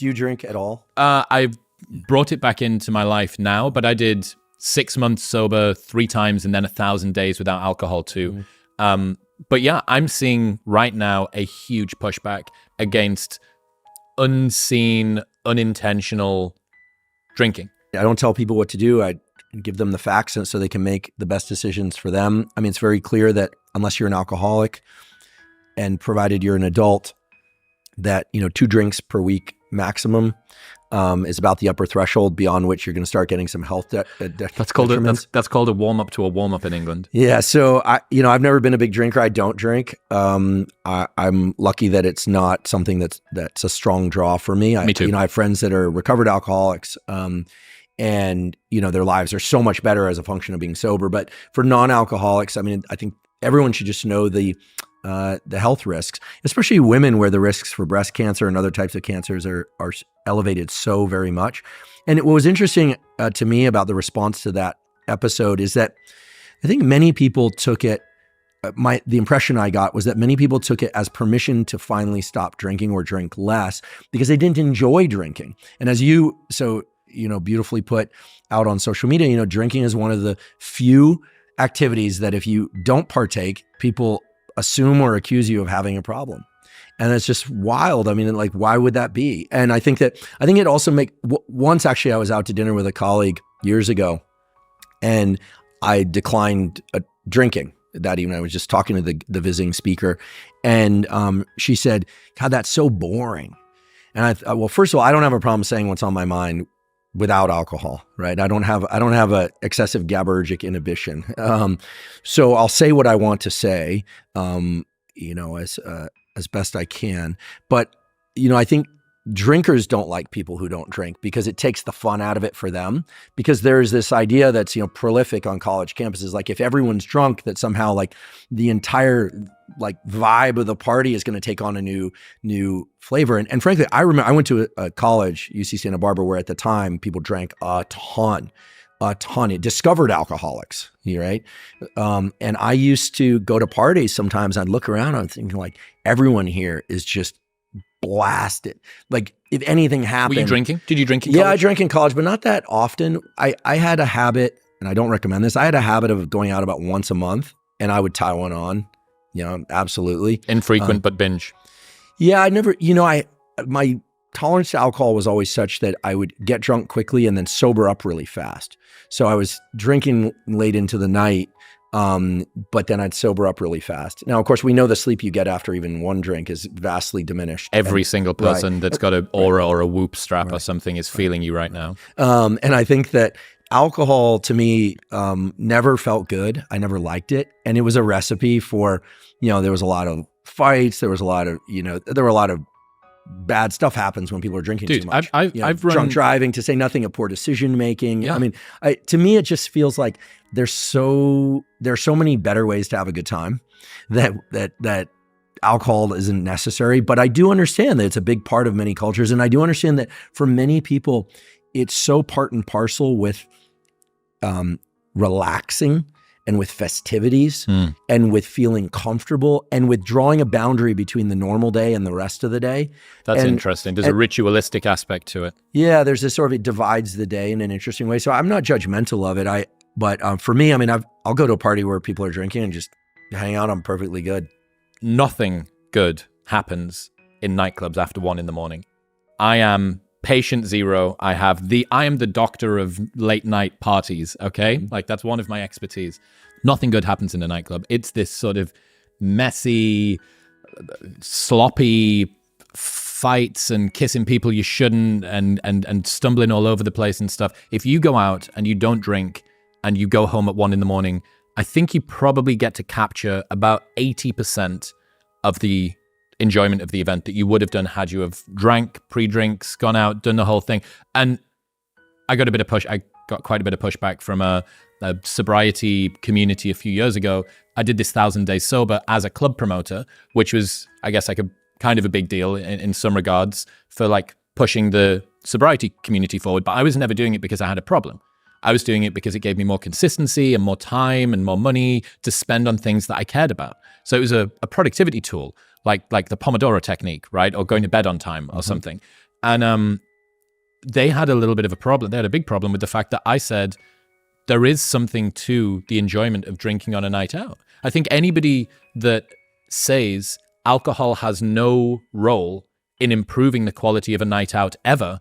Do you drink at all? I've brought it back into my life now, but I did 6 months sober 3 times and then 1,000 days without alcohol too. But yeah, I'm seeing right now a huge pushback against unseen, unintentional drinking. I don't tell people what to do. I give them the facts so they can make the best decisions for them. I mean, it's very clear that unless you're an alcoholic and provided you're an adult, that, 2 drinks per week maximum is about the upper threshold beyond which you're going to start getting some health that's called a warm up to a warm up in England. Yeah. So I've never been a big drinker. I don't drink. I'm lucky that it's not something that's a strong draw for me. Me too. I have friends that are recovered alcoholics, and their lives are so much better as a function of being sober. But for non-alcoholics, I mean, I think everyone should just know the health risks, especially women, where the risks for breast cancer and other types of cancers are elevated so very much. And what was interesting to me about the response to that episode is that I think many people took it, the impression I got was that many people took it as permission to finally stop drinking or drink less because they didn't enjoy drinking. And as you beautifully put out on social media, drinking is one of the few activities that if you don't partake, people assume or accuse you of having a problem. And it's just wild. I mean, like, why would that be? And I think it also once actually I was out to dinner with a colleague years ago and I declined drinking that evening. I was just talking to the visiting speaker and she said, God, that's so boring. And I thought, well, first of all, I don't have a problem saying what's on my mind without alcohol, right? I don't have a excessive GABAergic inhibition. So I'll say what I want to say, as best I can. But, I think drinkers don't like people who don't drink because it takes the fun out of it for them. Because there's this idea that's, prolific on college campuses. Like if everyone's drunk, that somehow like the entire vibe of the party is going to take on a new flavor. And frankly, I remember I went to a college, UC Santa Barbara, where at the time people drank a ton. It discovered alcoholics, right? And I used to go to parties sometimes. I'd look around, I'm thinking like everyone here is just blasted. Like if anything happened. Were you drinking? Did you drink in college? Yeah, I drank in college, but not that often. I had a habit, and I don't recommend this. I had a habit of going out about once a month, and I would tie one on. Absolutely. Infrequent, but binge. Yeah, I never, my tolerance to alcohol was always such that I would get drunk quickly and then sober up really fast. So I was drinking late into the night, but then I'd sober up really fast. Now, of course, we know the sleep you get after even one drink is vastly diminished. Every single person that's got an aura or a Whoop strap or something is feeling you right now. And I think that alcohol to me never felt good. I never liked it. And it was a recipe for, there was a lot of fights. There was a lot of, there were a lot of bad stuff happens when people are drinking too much. I've run drunk driving, to say nothing of poor decision making. Yeah. I mean, to me, it just feels like there's so many better ways to have a good time that alcohol isn't necessary. But I do understand that it's a big part of many cultures. And I do understand that for many people, it's so part and parcel with relaxing and with festivities and with feeling comfortable and with drawing a boundary between the normal day and the rest of the day. That's interesting. There's a ritualistic aspect to it. Yeah, there's this sort of, it divides the day in an interesting way. So I'm not judgmental of it. But for me, I mean, I'll go to a party where people are drinking and just hang out. I'm perfectly good. Nothing good happens in nightclubs after 1 a.m. I am patient zero. I am the doctor of late night parties. Okay. Like that's one of my expertise. Nothing good happens in a nightclub. It's this sort of messy, sloppy fights and kissing people you shouldn't and stumbling all over the place and stuff. If you go out and you don't drink and you go home at 1 a.m, I think you probably get to capture about 80% of the enjoyment of the event that you would have done had you have drank, pre-drinks, gone out, done the whole thing. And I got quite a bit of pushback from a sobriety community a few years ago. I did this 1,000 days sober as a club promoter, which was, I guess, like a kind of a big deal in some regards for like pushing the sobriety community forward. But I was never doing it because I had a problem. I was doing it because it gave me more consistency and more time and more money to spend on things that I cared about. So it was a productivity tool, like the Pomodoro technique, right? Or going to bed on time or something. And they had a little bit of a problem. They had a big problem with the fact that I said there is something to the enjoyment of drinking on a night out. I think anybody that says alcohol has no role in improving the quality of a night out ever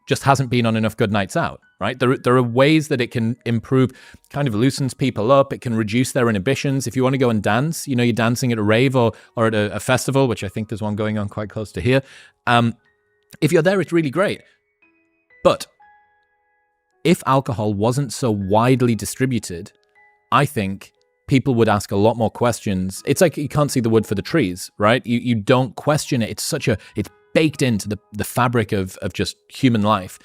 just hasn't been on enough good nights out, right? There are ways that it can improve, kind of loosens people up. It can reduce their inhibitions. If you want to go and dance, you're dancing at a rave or at a festival, which I think there's one going on quite close to here. If you're there, it's really great. But if alcohol wasn't so widely distributed, I think people would ask a lot more questions. It's like you can't see the wood for the trees, right? You don't question it. It's baked into the fabric of just human life